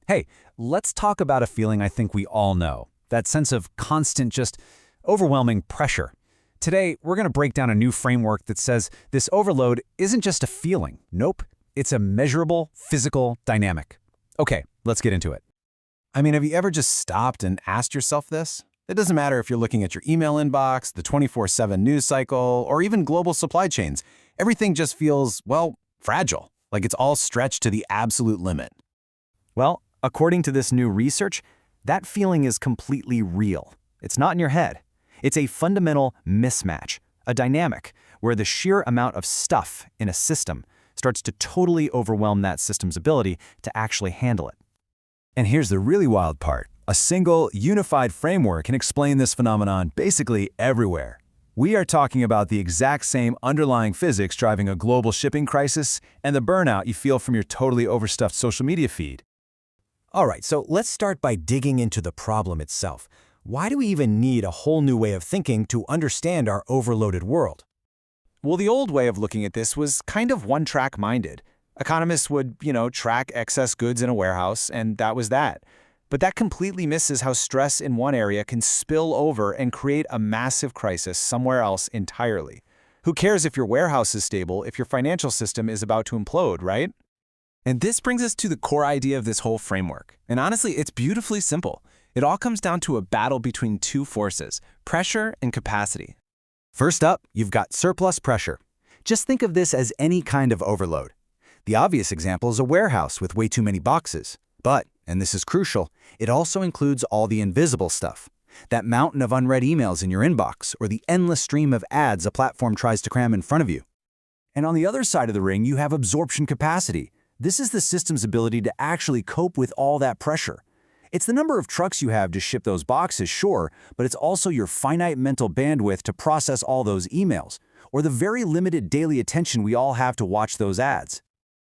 Hey, let's talk about a feeling I think we all know. That sense of constant, just overwhelming pressure. Today, we're going to break down a new framework that says this overload isn't just a feeling. Nope, it's a measurable, physical dynamic. Okay, let's get into it. I mean, have you ever just stopped and asked yourself this? It doesn't matter if you're looking at your email inbox, the 24/7 news cycle, or even global supply chains. Everything just feels, well, fragile, like it's all stretched to the absolute limit. Well, according to this new research, that feeling is completely real. It's not in your head. It's a fundamental mismatch, a dynamic, where the sheer amount of stuff in a system starts to totally overwhelm that system's ability to actually handle it. And here's the really wild part. A single, unified framework can explain this phenomenon basically everywhere. We are talking about the exact same underlying physics driving a global shipping crisis and the burnout you feel from your totally overstuffed social media feed. All right, so let's start by digging into the problem itself. Why do we even need a whole new way of thinking to understand our overloaded world? Well, the old way of looking at this was kind of one-track minded. Economists would, track excess goods in a warehouse, and that was that. But that completely misses how stress in one area can spill over and create a massive crisis somewhere else entirely. Who cares if your warehouse is stable if your financial system is about to implode, right? And this brings us to the core idea of this whole framework. And honestly, it's beautifully simple. It all comes down to a battle between two forces, pressure and capacity. First up, you've got surplus pressure. Just think of this as any kind of overload. The obvious example is a warehouse with way too many boxes. But, and this is crucial, it also includes all the invisible stuff. That mountain of unread emails in your inbox, or the endless stream of ads a platform tries to cram in front of you. And on the other side of the ring, you have absorption capacity. This is the system's ability to actually cope with all that pressure. It's the number of trucks you have to ship those boxes, sure, but it's also your finite mental bandwidth to process all those emails, or the very limited daily attention we all have to watch those ads.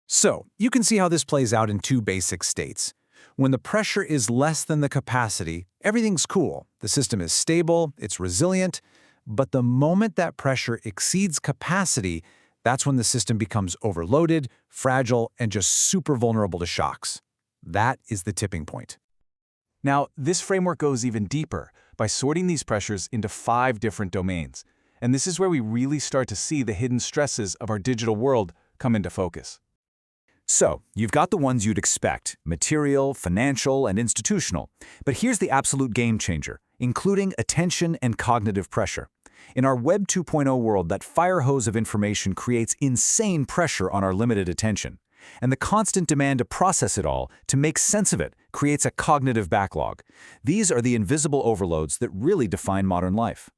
So, you can see how this plays out in two basic states. When the pressure is less than the capacity, everything's cool. The system is stable, it's resilient, but the moment that pressure exceeds capacity, that's when the system becomes overloaded, fragile, and just super vulnerable to shocks. That is the tipping point. Now, this framework goes even deeper by sorting these pressures into 5 different domains. And this is where we really start to see the hidden stresses of our digital world come into focus. So, you've got the ones you'd expect, material, financial, and institutional. But here's the absolute game changer, including attention and cognitive pressure. In our Web 2.0 world, that fire hose of information creates insane pressure on our limited attention. And the constant demand to process it all, to make sense of it, creates a cognitive backlog. These are the invisible overloads that really define modern life.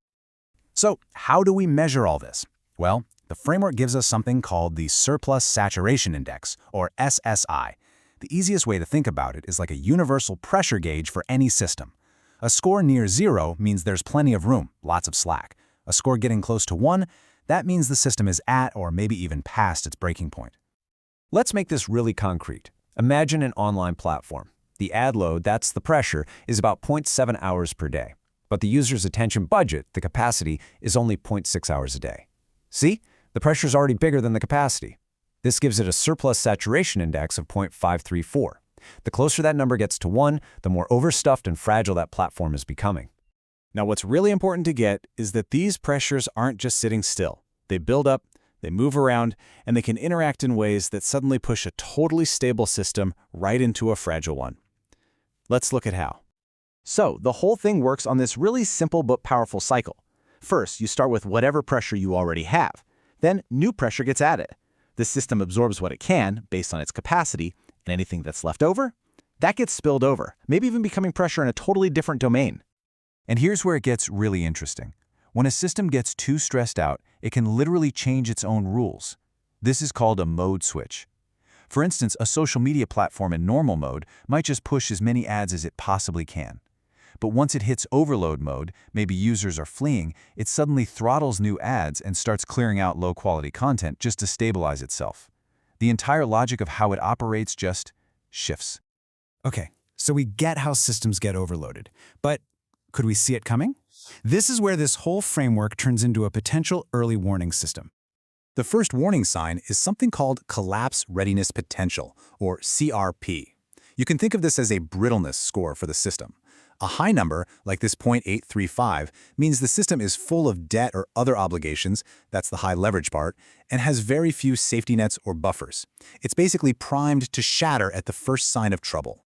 So, how do we measure all this? Well, the framework gives us something called the Surplus Saturation Index, or SSI. The easiest way to think about it is like a universal pressure gauge for any system. A score near 0 means there's plenty of room, lots of slack. A score getting close to 1, that means the system is at or maybe even past its breaking point. Let's make this really concrete. Imagine an online platform. The ad load, that's the pressure, is about 0.7 hours per day. But the user's attention budget, the capacity, is only 0.6 hours a day. See? The pressure is already bigger than the capacity. This gives it a surplus saturation index of 0.534. The closer that number gets to 1, the more overstuffed and fragile that platform is becoming. Now, what's really important to get is that these pressures aren't just sitting still. They build up, they move around, and they can interact in ways that suddenly push a totally stable system right into a fragile one. Let's look at how. So, the whole thing works on this really simple but powerful cycle. First, you start with whatever pressure you already have. Then, new pressure gets added. The system absorbs what it can, based on its capacity, and anything that's left over, that gets spilled over, maybe even becoming pressure in a totally different domain. And here's where it gets really interesting. When a system gets too stressed out, it can literally change its own rules. This is called a mode switch. For instance, a social media platform in normal mode might just push as many ads as it possibly can. But once it hits overload mode, maybe users are fleeing, it suddenly throttles new ads and starts clearing out low-quality content just to stabilize itself. The entire logic of how it operates just shifts. Okay, so we get how systems get overloaded, but could we see it coming? This is where this whole framework turns into a potential early warning system. The first warning sign is something called collapse readiness potential, or CRP. You can think of this as a brittleness score for the system. A high number, like this 0.835, means the system is full of debt or other obligations, that's the high leverage part, and has very few safety nets or buffers. It's basically primed to shatter at the first sign of trouble.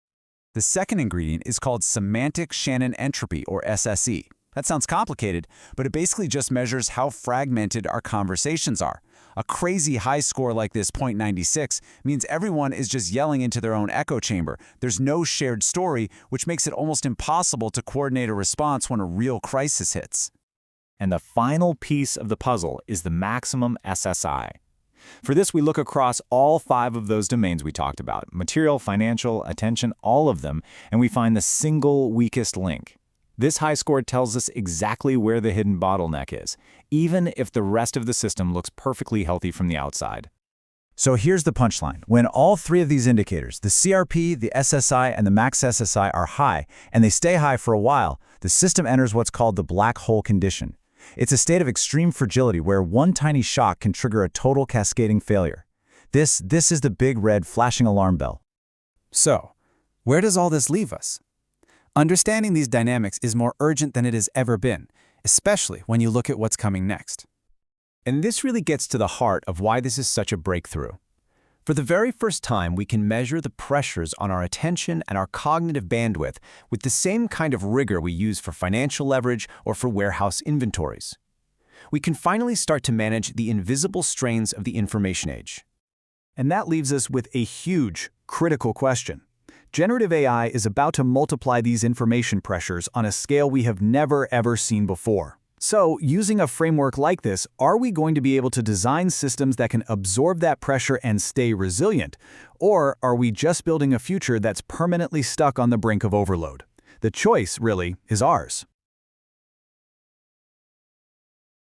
The second ingredient is called semantic Shannon entropy, or SSE. That sounds complicated, but it basically just measures how fragmented our conversations are. A crazy high score like this 0.96 means everyone is just yelling into their own echo chamber. There's no shared story, which makes it almost impossible to coordinate a response when a real crisis hits. And the final piece of the puzzle is the maximum SSI. For this, we look across all 5 of those domains we talked about, material, financial, attention, all of them, and we find the single weakest link. This high score tells us exactly where the hidden bottleneck is, even if the rest of the system looks perfectly healthy from the outside. So here's the punchline. When all 3 of these indicators, the CRP, the SSI, and the max SSI are high, and they stay high for a while, the system enters what's called the black hole condition. It's a state of extreme fragility where one tiny shock can trigger a total cascading failure. This is the big red flashing alarm bell. So, where does all this leave us? Understanding these dynamics is more urgent than it has ever been, especially when you look at what's coming next. And this really gets to the heart of why this is such a breakthrough. For the very first time, we can measure the pressures on our attention and our cognitive bandwidth with the same kind of rigor we use for financial leverage or for warehouse inventories. We can finally start to manage the invisible strains of the information age. And that leaves us with a huge, critical question. Generative AI is about to multiply these information pressures on a scale we have never ever seen before. So, using a framework like this, are we going to be able to design systems that can absorb that pressure and stay resilient? Or are we just building a future that's permanently stuck on the brink of overload? The choice, really, is ours.